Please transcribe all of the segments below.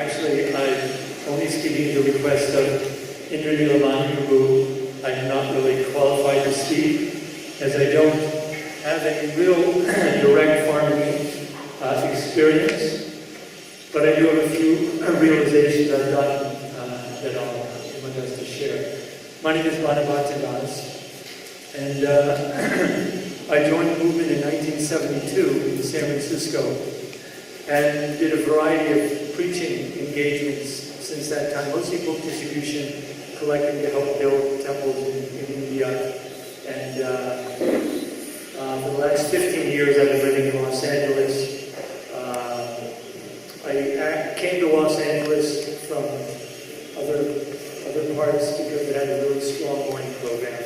Actually, I'm only speaking at the request of Banbhatta Prabhu. I'm not really qualified to speak, as I don't have any real direct farming experience, but I do have a few realizations I've gotten that I'll do my best to share. My name is Banbhatta Prabhu, and I joined the movement in 1972 in San Francisco, and did a variety of preaching engagements since that time, mostly book distribution, collecting to help build temples in India. And for the last 15 years I've been living in Los Angeles. I came to Los Angeles from other parts because it had a really strong morning program.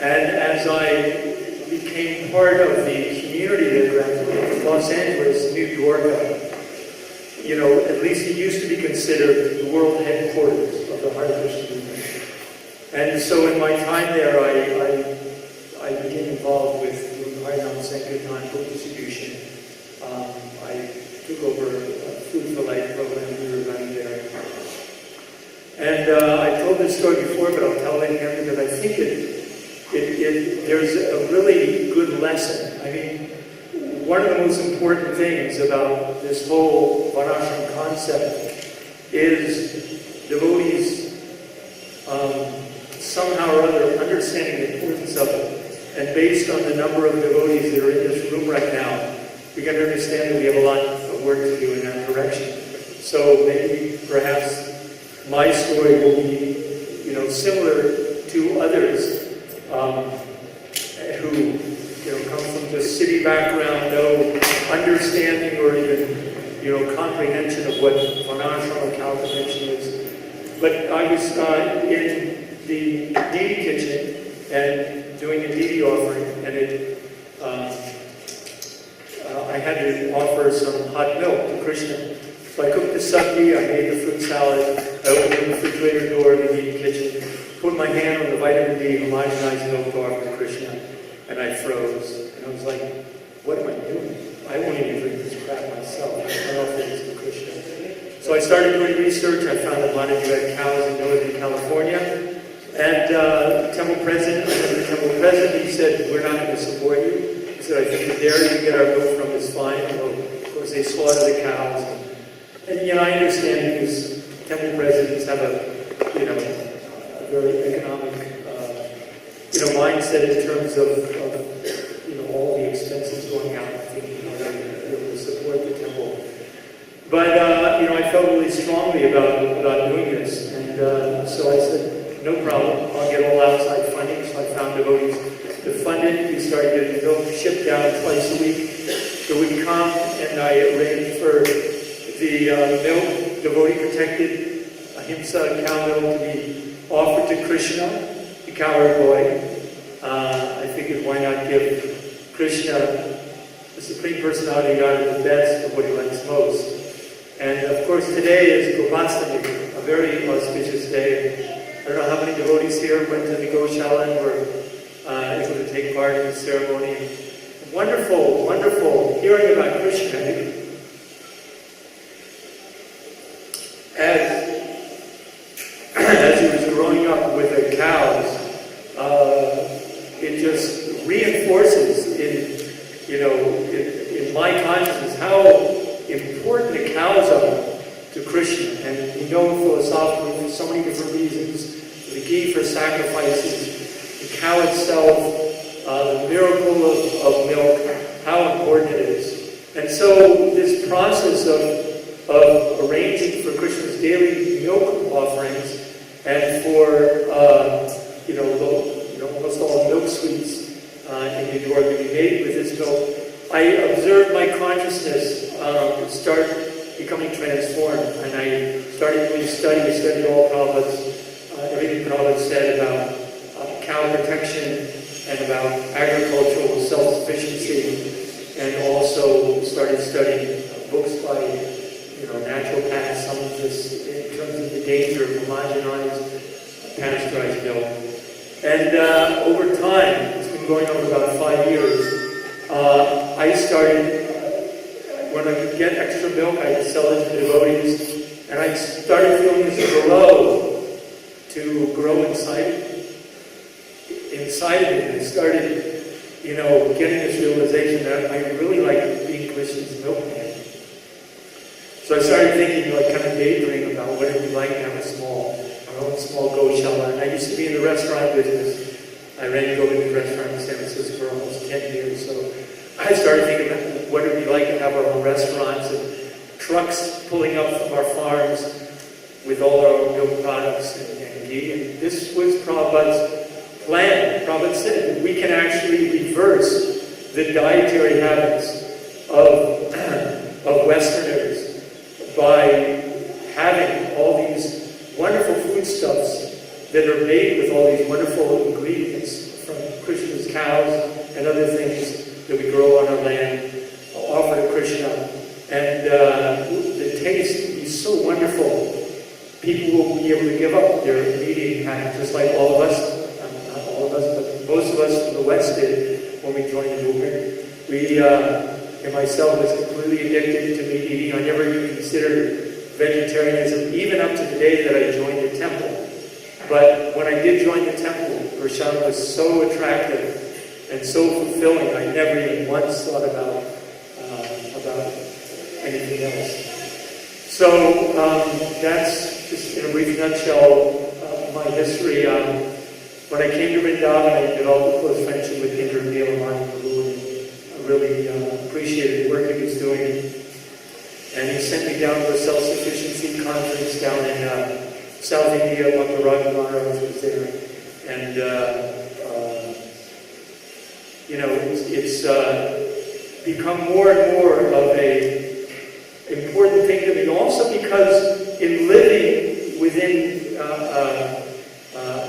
And as I became part of the community that graduated, Los Angeles, New York, at least it used to be considered the world headquarters of the Hare Krishna movement. And so in my time there, I became involved with Harinam Sankirtan book distribution. I took over a Food for Life program we were running there. And I told this story before, but I'll tell it again because I think there's a really good lesson. I mean, one of the most important things about this whole Varnashram concept is devotees somehow or other understanding the importance of it. And based on the number of devotees that are in this room right now, we can understand that we have a lot of work to do in that direction. So maybe, perhaps, my story will be, similar to others who, come from just city background, no understanding or even, comprehension of what Varnashram or cow convention is. But I was in the deity kitchen and doing a deity offering, and I had to offer some hot milk to Krishna. So I cooked the sabji, I made the fruit salad, I opened the refrigerator door in the deity kitchen, put my hand on the vitamin D homogenized milk to offer to Krishna, and I froze. And I was like, what am I doing? I won't even drink this crap myself. I offer this to Krishna. So I started doing research. I found that Mataji had cows in Northern California. And the temple president, he said, we're not going to support you. He said, I think the dairy we get our milk from is fine. Although, of course, they slaughter the cows. And I understand because temple presidents have a very economic, mindset in terms of all the expenses going out, thinking how to be able to support the temple. But, I felt really strongly about doing this. And so I said, no problem, I'll get all outside funding. So I found devotees to fund it. We started getting milk shipped down twice a week. So we come, and I arranged for the milk, devotee-protected ahimsa cow milk, to be offered to Krishna, the cowherd boy. I figured, why not give Krishna, the Supreme Personality of God, the best of what he likes most. And of course, today is Gomata, a very auspicious day. I don't know how many devotees here went to the Goshala and were able to take part in the ceremony. Wonderful, wonderful hearing about Krishna. As he was growing up with the cows, it just reinforces in my consciousness how important the cows are to Krishna. And we know philosophically for so many different reasons, the ghee for sacrifices, the cow itself, the miracle of milk, how important it is. And so this process of arranging for Krishna's daily milk offerings and for almost all milk sweets in New York that we made with this milk, I observed my consciousness start becoming transformed, and I started doing studied all Prabhupada's, everything Prabhupada said about cow protection and about agricultural self-sufficiency, and also started studying books by naturopaths, some of this in terms of the danger of homogenized pasteurized milk. And over time, it's been going on about 5 years, I started, when I could get extra milk, I'd sell it to devotees. And I started feeling this glow to grow inside of me. And I started, getting this realization that I really like being Krishna's milkman. So I started thinking, kind of daydreaming about what it would be like to have our own small goshala. And I used to be in the restaurant business. I ran go-to restaurant in San Francisco for almost 10 years. So I started thinking about what it would be like to have our own restaurants and trucks pulling up from our farms with all our own milk products and ghee. And this was Prabhupada's plan. Prabhupada said that we can actually reverse the dietary habits of Westerners by having all these wonderful foodstuffs that are made with all these wonderful ingredients from Krishna's cows and other things that we grow on our land, offer to Krishna. And the taste will be so wonderful. People will be able to give up their eating habits, just like all of us, not all of us, but most of us from the West did when we joined the movement. And myself was completely addicted to meat eating. I never even considered vegetarianism, even up to the day that I joined the temple. But when I did join the temple, Prashant was so attractive and so fulfilling, I never even once thought about anything else. So that's just in a brief nutshell my history. When I came to Vrindavan, I developed a close friendship with Indra Prabhu. I really appreciated the work he was doing. And he sent me down to a self-sufficiency conference down in South India. Dr. Maharaj was there. And, it's become more and more of a important thing to me. Also because in living within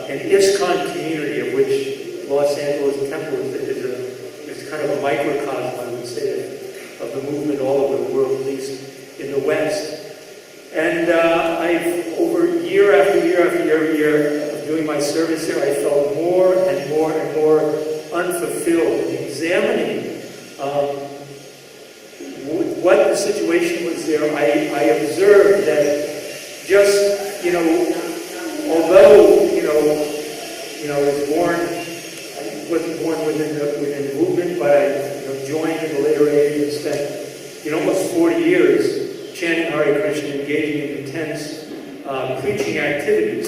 an ISKCON community, of which Los Angeles Temple is kind of a microcosm, I would say, of the movement all over the world, at least in the West. And I've, over year after year after year of doing my service there, I felt more and more and more unfulfilled. And examining what the situation was there, I observed that just, although, I wasn't born within the movement, but I joined in the later age and spent, almost 40 years chanting Hare Krishna, engaging in intense preaching activities.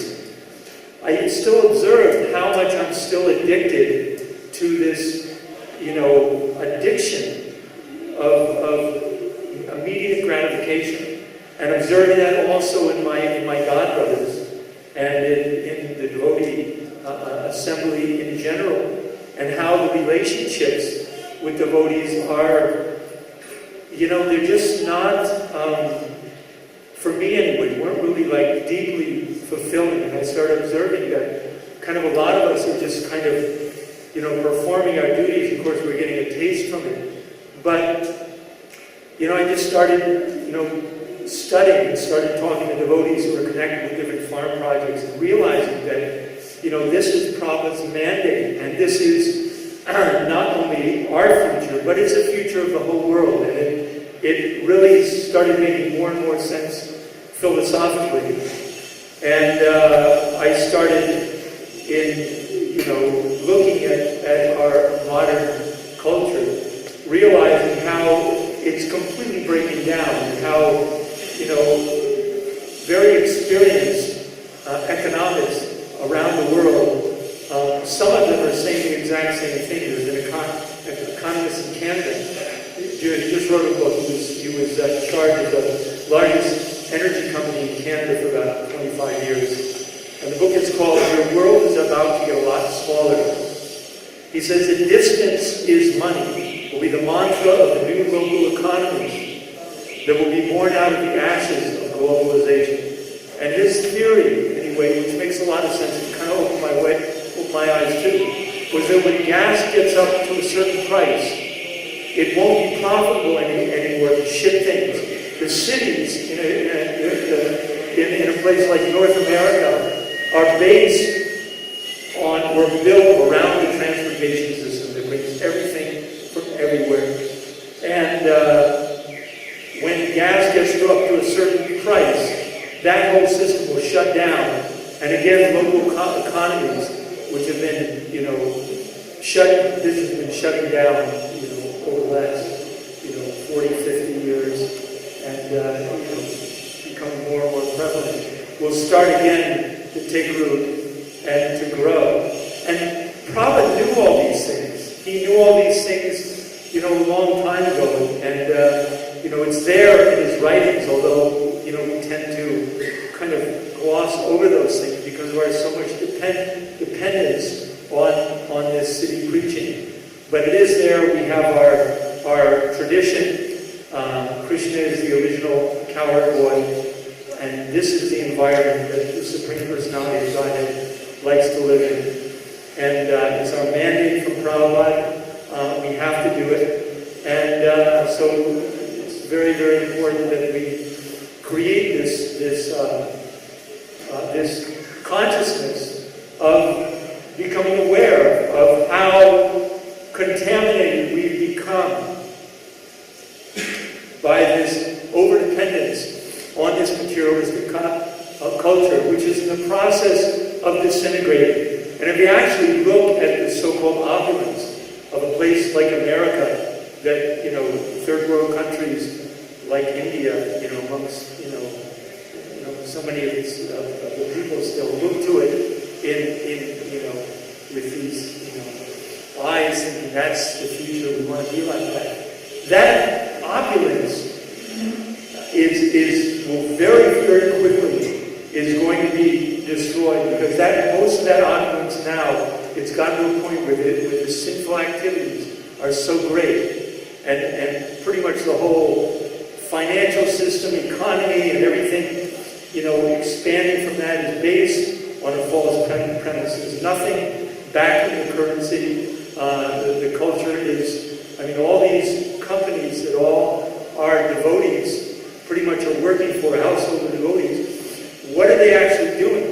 I still observed how much I'm still addicted to this, addiction of immediate gratification, and observing that also in my godbrothers and in the devotee assembly in general, and how the relationships with devotees are, they're just not, for me anyway, weren't really deeply fulfilling. And I started observing that kind of a lot of us are just kind of, performing our duties. Of course, we're getting a taste from it. But, I just started, studying and started talking to devotees who are connected with different farm projects and realizing that, this is Prabhupada's mandate, and this is not only our future, but it's the future of the whole world. And it really started making more and more sense philosophically. And I started looking at our modern culture, realizing how it's completely breaking down, and how, very experienced economists around the world, some of them are saying the exact same thing. There's an economist in Canada. He just wrote a book. He was in charge of the largest energy company in Canada for about 25 years. And the book is called Your World is About to Get a Lot Smaller. He says that distance is money will be the mantra of the new global economy that will be born out of the ashes of globalization. And his theory, anyway, which makes a lot of sense, and kind of opened my eyes too, was that when gas gets up to a certain price, it won't be profitable anymore to ship things. The cities in a place like North America are based on or built around the transportation system that brings everything from everywhere. And when gas gets up to a certain price, that whole system will shut down. And again, local economies, which have been, this has been shutting down, over the last, 40, 50 years, and, becoming more and more prevalent, will start again to take root and to grow. And Prabhupada knew all these things. He knew all these things, a long time ago, and, it's there in his writings, although, we tend to kind of gloss over those things because we're so much dependence on this city preaching. But it is there. We have our tradition. Krishna is the original cowherd boy, and this is the environment that the Supreme Personality of Godhead likes to live in. And it's our mandate from Prabhupada. We have to do it. And so it's very, very important that we create this consciousness of becoming aware of how contaminated we've become by this overdependence on this materialistic culture, which is in the process of disintegrating. And if you actually look at the so-called opulence of a place like America, that, third world countries like India, amongst, so many of the people still look to it with these, eyes thinking that's the future, we want to be like that. That opulence will very, very quickly is going to be destroyed because most of that opulence now, it's gotten to a point where the sinful activities are so great, and pretty much the whole financial system, economy, and everything, expanding from that is based on a false premise. There's nothing backing the currency. The culture is, all these companies that all are devotees pretty much are working for household devotees. What are they actually doing?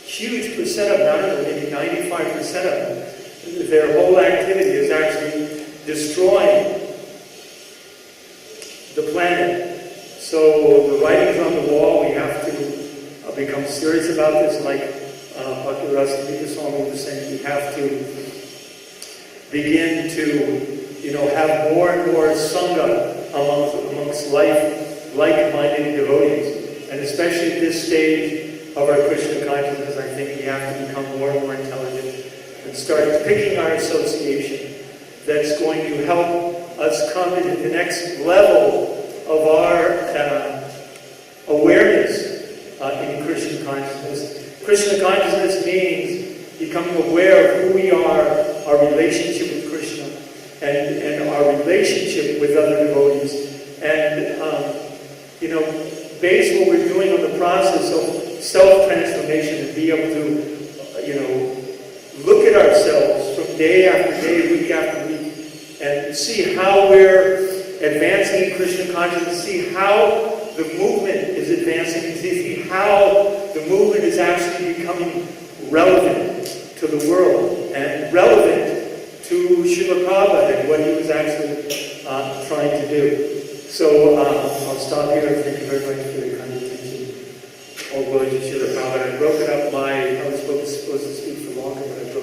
Huge percent of them, I don't know, maybe 95% of them, their whole activity is actually destroying the planet. So the writings on the wall, we have to become serious about this, like Bhakti Rasamrita Swami was saying, we have to begin to, have more and more sangha amongst like-minded devotees. And especially at this stage of our Krishna consciousness, I think we have to become more and more intelligent and start picking our association that's going to help us come into the next level of our awareness in Krishna consciousness. Krishna consciousness means becoming aware of who we are, our relationship with Krishna, and our relationship with other devotees. And, base what we're doing on the process of self-transformation and be able to, look at ourselves from day after day, week after week, and see how we're advancing in Krishna consciousness, see how the movement is advancing, and see how the movement is actually becoming relevant to the world and relevant to Srila Prabhupada and what he was actually trying to do. So I'll stop here. Thank you very much for your kind attention. All glory to Srila Prabhupada. I broke it up. I was supposed to speak for longer, but I